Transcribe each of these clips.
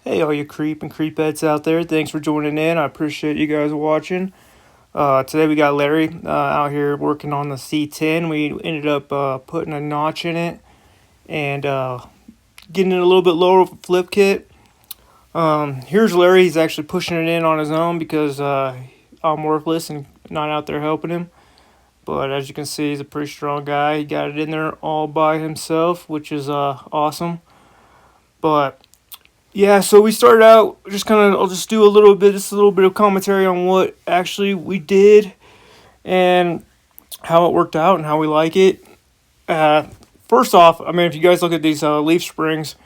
Hey, all you creep and creepettes out there. Thanks for joining in. I appreciate you guys watching. Today we got Larry out here working on the C10. We ended up putting a notch in it and getting it a little bit lower with a flip kit. Here's Larry. He's actually pushing it in on his own because I'm worthless and not out there helping him. But as you can see, he's a pretty strong guy. He got it in there all by himself, which is awesome. But yeah, so we started out just kind of. I'll just do just a little bit of commentary on what actually we did and how it worked out and how we like it. Uh, First off, I mean, if you guys look at these leaf springs,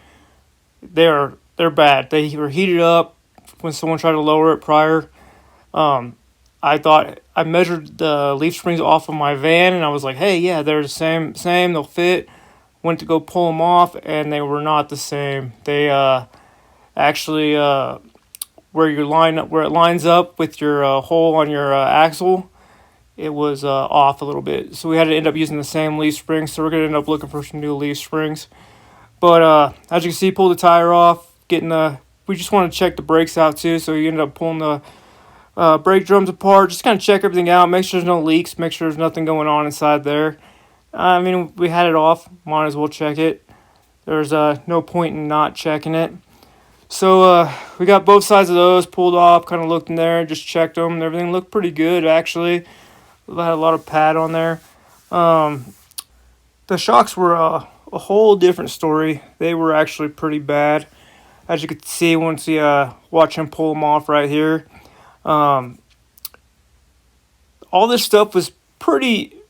they're bad. They were heated up when someone tried to lower it prior. Um, I thought I measured the leaf springs off of my van, and I was like, hey, yeah, they're the same. They'll fit. Went to go pull them off, and they were not the same. They actually where it lines up with your hole on your axle, it was off a little bit. So we had to end up using the same leaf springs. So we're gonna end up looking for some new leaf springs. But as you can see, pull the tire off, getting the. We just want to check the brakes out too. So you end up pulling the brake drums apart, just kind of check everything out, make sure there's no leaks, make sure there's nothing going on inside there. I mean, we had it off, might as well check it. There's no point in not checking it. So we got both sides of those pulled off, kind of looked in there, just checked them. Everything looked pretty good, actually. We had a lot of pad on there. Um, the shocks were a whole different story. They were actually pretty bad, as you could see once you watch him pull them off right here. Um, all this stuff was pretty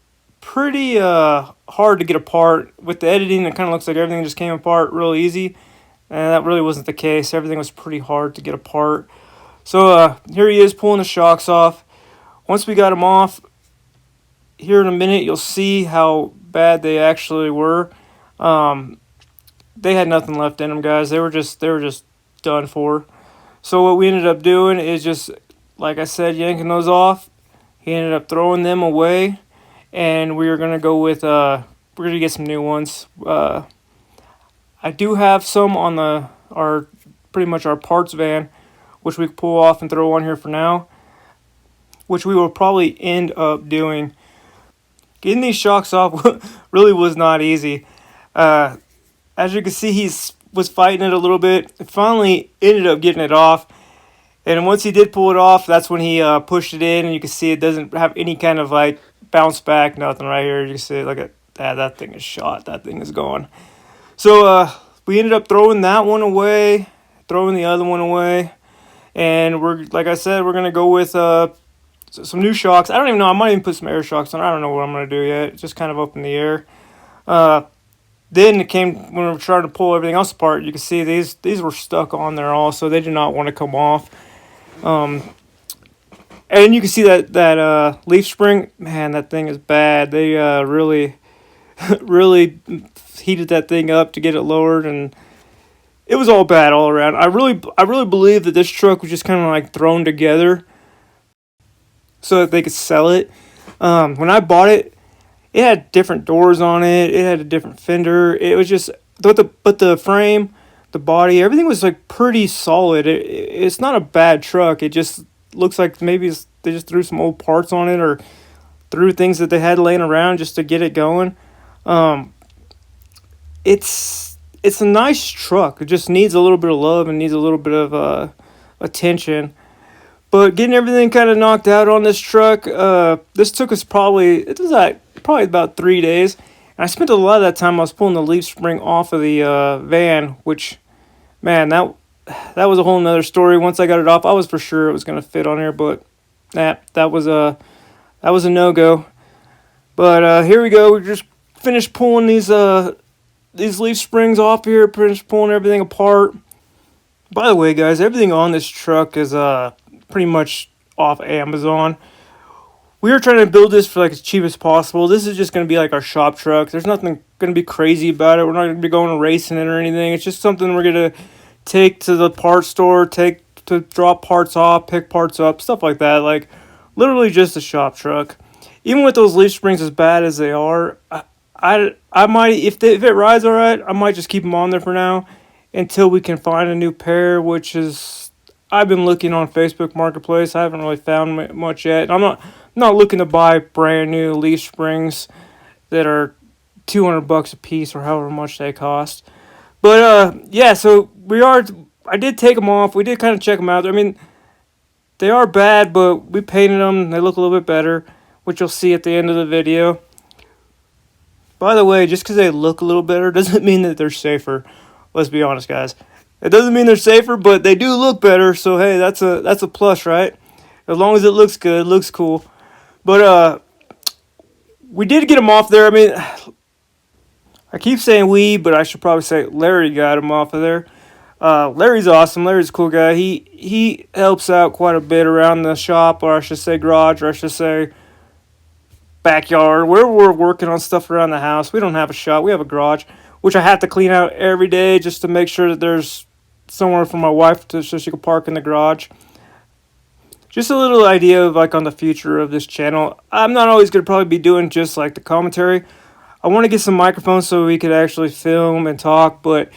hard to get apart. With the editing, it kind of looks like everything just came apart real easy. And that really wasn't the case. Everything was pretty hard to get apart. So here he is pulling the shocks off. Once we got him off, here in a minute you'll see how bad they actually were. Um, they had nothing left in them, guys. They were just done for. So what we ended up doing is just, like I said, yanking those off. He ended up throwing them away, and we are gonna go with we're gonna get some new ones. I do have some on our pretty much our parts van, which we can pull off and throw on here for now, which we will probably end up doing. Getting these shocks off really was not easy. Uh, as you can see, was fighting it a little bit. Finally ended up getting it off. And once he did pull it off, that's when he pushed it in, and you can see it doesn't have any kind of like bounce back, nothing right here. You can see, look at that. That thing is shot. That thing is gone. So we ended up throwing that one away, throwing the other one away, and we're like I said, we're gonna go with some new shocks. I don't even know. I might even put some air shocks on. I don't know what I'm gonna do yet. It's just kind of up in the air. Uh, then it came when we were trying to pull everything else apart. You can see these were stuck on there also. They did not want to come off. Um, and you can see that leaf spring. Man, that thing is bad. They really really heated that thing up to get it lowered, and it was all bad all around. I really believe that this truck was just kind of like thrown together so that they could sell it. When I bought it, it had different doors on it. It had a different fender. It was just but the frame, the body, everything was like pretty solid. It's not a bad truck. It just looks like maybe they just threw some old parts on it or threw things that they had laying around just to get it going. Um, it's a nice truck. It just needs a little bit of love and needs a little bit of attention. But getting everything kind of knocked out on this truck, this took us probably about 3 days. And I spent a lot of that time I was pulling the leaf spring off of the van, which, man, that was a whole nother story. Once I got it off, I was for sure it was gonna fit on here, but that was a no go. But here we go. We just finished pulling these leaf springs off here, finished pulling everything apart. By the way, guys, everything on this truck is pretty much off Amazon. We were trying to build this for like as cheap as possible. This is just going to be like our shop truck. There's nothing going to be crazy about it. We're not going to be going racing it or anything. It's just something we're going to take to the parts store, take to drop parts off, pick parts up, stuff like that. Like literally just a shop truck. Even with those leaf springs as bad as they are, I might if it rides all right, I might just keep them on there for now. until we can find a new pair, which is, I've been looking on Facebook Marketplace. I haven't really found much yet. I'm not looking to buy brand new leaf springs that are $200 a piece or however much they cost. But yeah, so I did take them off. We did kind of check them out. I mean, they are bad, but we painted them. They look a little bit better, which you'll see at the end of the video. By the way, just because they look a little better doesn't mean that they're safer. Let's be honest, guys. It doesn't mean they're safer, but they do look better. So hey, that's a plus, right? As long as it looks good, looks cool. But we did get them off there. I mean, I keep saying we, but I should probably say Larry got him off of there. Larry's awesome. Larry's a cool guy. He helps out quite a bit around the shop, or I should say garage, or I should say backyard, where we're working on stuff around the house. We don't have a shop. We have a garage, which I have to clean out every day just to make sure that there's somewhere for my wife so she can park in the garage. Just a little idea of like on the future of this channel. I'm not always going to probably be doing just like the commentary. I want to get some microphones so we could actually film and talk, but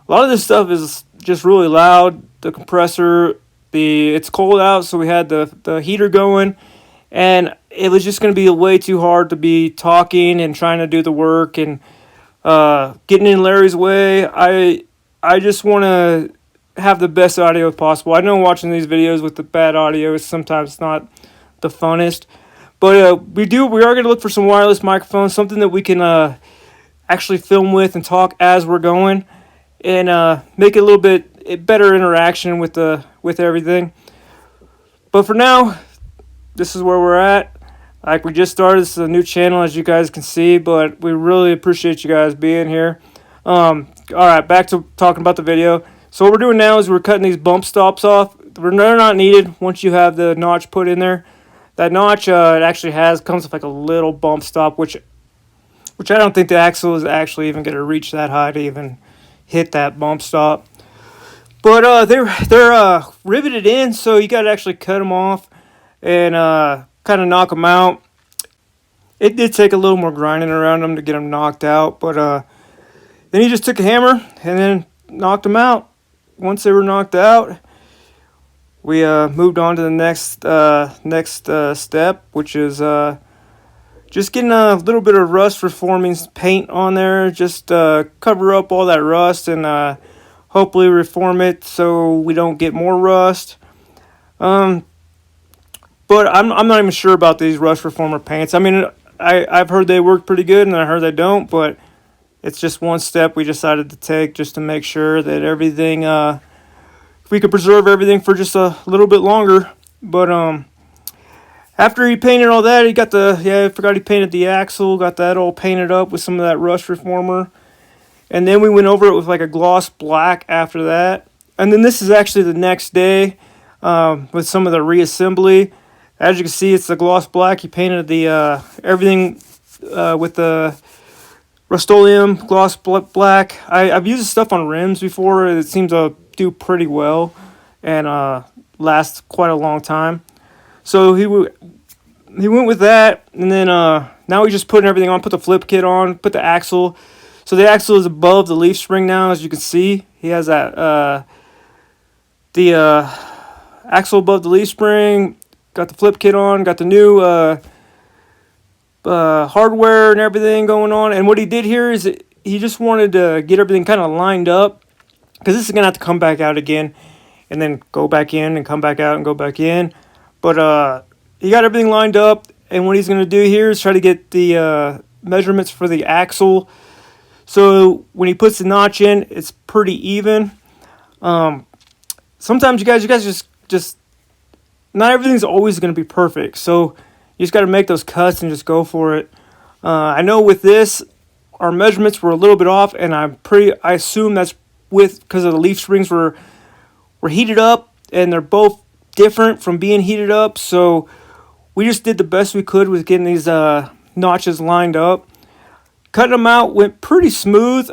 a lot of this stuff is just really loud. The compressor, it's cold out, so we had the heater going, and it was just going to be way too hard to be talking and trying to do the work and getting in Larry's way. I just want to have the best audio possible. I know watching these videos with the bad audio is sometimes not the funnest, but we are going to look for some wireless microphones, something that we can actually film with and talk as we're going, and make it a little bit better interaction with everything. But for now, this is where we're at. Like, we just started. This is a new channel, as you guys can see, but we really appreciate you guys being here. All right, back to talking about the video. So what we're doing now is we're cutting these bump stops off. They're not needed once you have the notch put in there. That notch, it actually comes with like a little bump stop, which I don't think the axle is actually even going to reach that high to even hit that bump stop. But they're riveted in, so you got to actually cut them off and kind of knock them out. It did take a little more grinding around them to get them knocked out, but then he just took a hammer and then knocked them out. Once they were knocked out, we moved on to the next step, which is just getting a little bit of rust reforming paint on there, just cover up all that rust and hopefully reform it so we don't get more rust. But I'm not even sure about these rust reformer paints. I mean, I've heard they work pretty good, and I heard they don't, but it's just one step we decided to take just to make sure that everything, we could preserve everything for just a little bit longer. But after he painted all that, I forgot he painted the axle, got that all painted up with some of that rust reformer. And then we went over it with like a gloss black after that. And then this is actually the next day with some of the reassembly. As you can see, it's the gloss black. He painted the everything with the Rust-Oleum gloss black. I've used this stuff on rims before. It seems to do pretty well and last quite a long time. So he went with that, and then now he's just putting everything on. Put the flip kit on. Put the axle. So the axle is above the leaf spring now, as you can see. He has that the axle above the leaf spring. Got the flip kit on. Got the new hardware and everything going on. And what he did here is he just wanted to get everything kind of lined up, because this is going to have to come back out again and then go back in and come back out and go back in. But he got everything lined up, and what he's going to do here is try to get the measurements for the axle. So when he puts the notch in, it's pretty even. Sometimes you guys just not everything's always going to be perfect. So you just got to make those cuts and just go for it. I know with this, our measurements were a little bit off, and I assume that's because of the leaf springs were heated up, and they're both different from being heated up. So we just did the best we could with getting these notches lined up. Cutting them out went pretty smooth.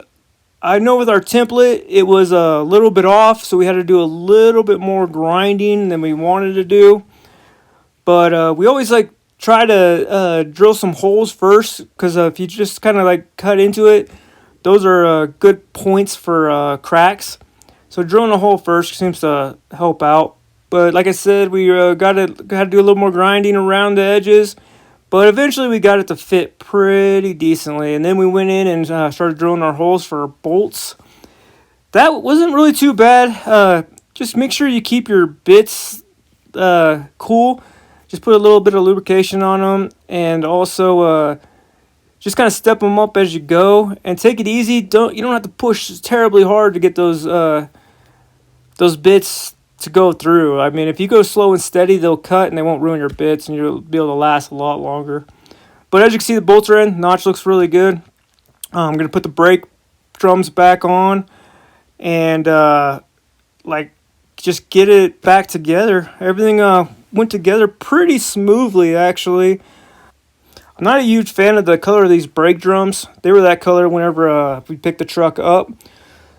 I know with our template, it was a little bit off, so we had to do a little bit more grinding than we wanted to do. But we always try to drill some holes first, because if you just kind of cut into it, those are good points for cracks. So drilling a hole first seems to help out. But like I said, we got to do a little more grinding around the edges. But eventually we got it to fit pretty decently. And then we went in and started drilling our holes for bolts. That wasn't really too bad. Just make sure you keep your bits cool. Just put a little bit of lubrication on them, and also just kind of step them up as you go, and take it easy. You don't have to push terribly hard to get those bits to go through. I mean, if you go slow and steady, they'll cut and they won't ruin your bits, and you'll be able to last a lot longer. But as you can see, the bolts are in. Notch looks really good. I'm gonna put the brake drums back on, and just get it back together. Everything went together pretty smoothly, actually. I'm not a huge fan of the color of these brake drums. They were that color whenever we picked the truck up.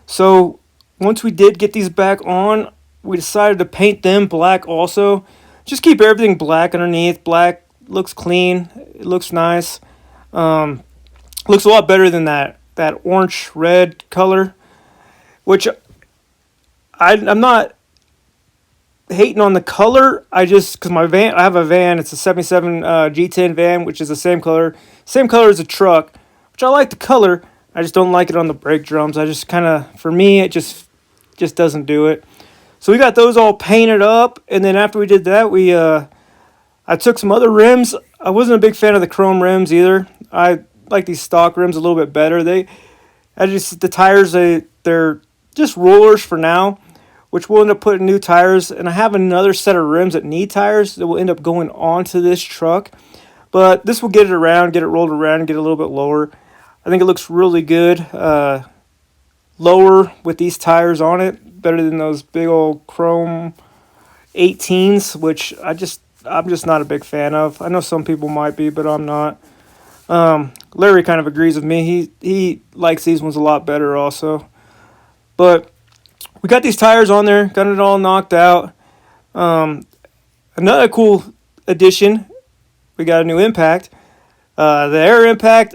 So once we did get these back on, we decided to paint them black also. Just keep everything black underneath. Black looks clean. It looks nice. Looks a lot better than that orange red color, which I'm not hating on the color. Because I have a van. It's a 77 G10 van, which is the same color as the truck, which I like the color. I just don't like it on the brake drums. I just kind of, for me, it just doesn't do it. So we got those all painted up, and then after we did that, I took some other rims. I wasn't a big fan of the chrome rims either. I like these stock rims a little bit better. The tires, they're just rollers for now, which we'll end up putting new tires. And I have another set of rims that need tires that will end up going onto this truck. But this will get it rolled around, and get it a little bit lower. I think it looks really good. Lower with these tires on it. Better than those big old chrome 18s, which I'm just not a big fan of. I know some people might be, but I'm not. Larry kind of agrees with me. He likes these ones a lot better also. But we got these tires on there, got it all knocked out. Another cool addition, we got a new impact. The air impact,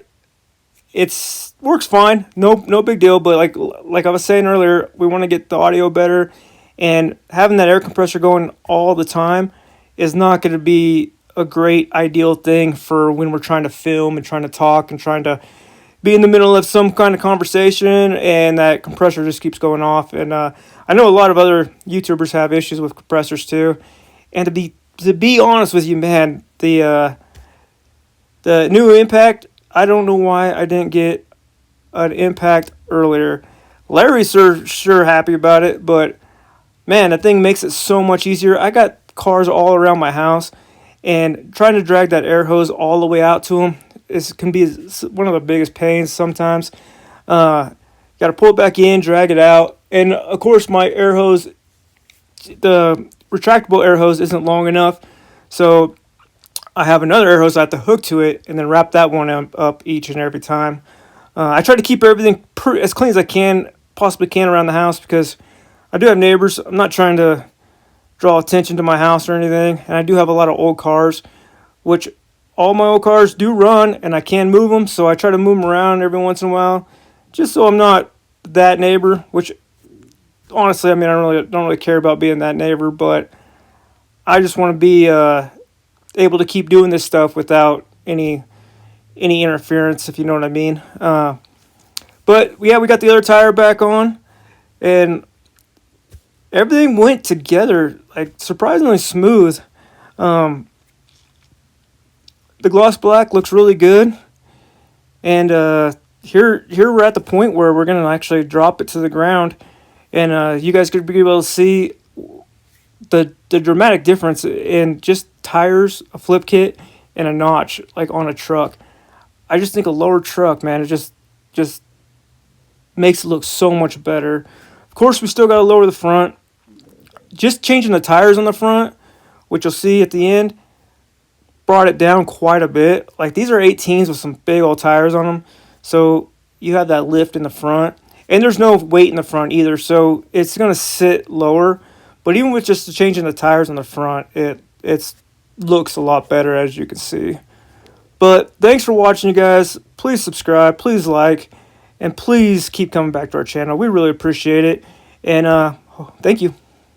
works fine, no big deal. But like I was saying earlier, we want to get the audio better, and having that air compressor going all the time is not going to be a great ideal thing for when we're trying to film and trying to talk and trying to be in the middle of some kind of conversation, and that compressor just keeps going off. And I know a lot of other YouTubers have issues with compressors too. And to be honest with you, man, the new impact, I don't know why I didn't get an impact earlier. Larry's sure happy about it, but man, that thing makes it so much easier. I got cars all around my house, and trying to drag that air hose all the way out to them can be one of the biggest pains sometimes. Got to pull it back in, drag it out, and of course my air hose, the retractable air hose, isn't long enough, so I have another air hose I have to hook to it and then wrap that one up each and every time. I try to keep everything as clean as I possibly can around the house, because I do have neighbors. I'm not trying to draw attention to my house or anything, and I do have a lot of old cars, which all my old cars do run, and I can move them, so I try to move them around every once in a while, just so I'm not that neighbor, which honestly, I mean, I don't really care about being that neighbor, but I just want to be able to keep doing this stuff without any interference, if you know what I mean. But yeah, we got the other tire back on, and everything went together like surprisingly smooth. The gloss black looks really good, and here we're at the point where we're gonna actually drop it to the ground, and you guys could be able to see the dramatic difference in just tires, a flip kit, and a notch like on a truck. I just think a lower truck, man, it just makes it look so much better. Of course, we still got to lower the front. Just changing the tires on the front, which you'll see at the end, brought it down quite a bit. Like, these are 18s with some big old tires on them, so you have that lift in the front, and there's no weight in the front either, so it's going to sit lower. But even with just changing the tires on the front, it looks a lot better, as you can see. But thanks for watching, you guys. Please subscribe, please like, and please keep coming back to our channel. We really appreciate it. And thank you.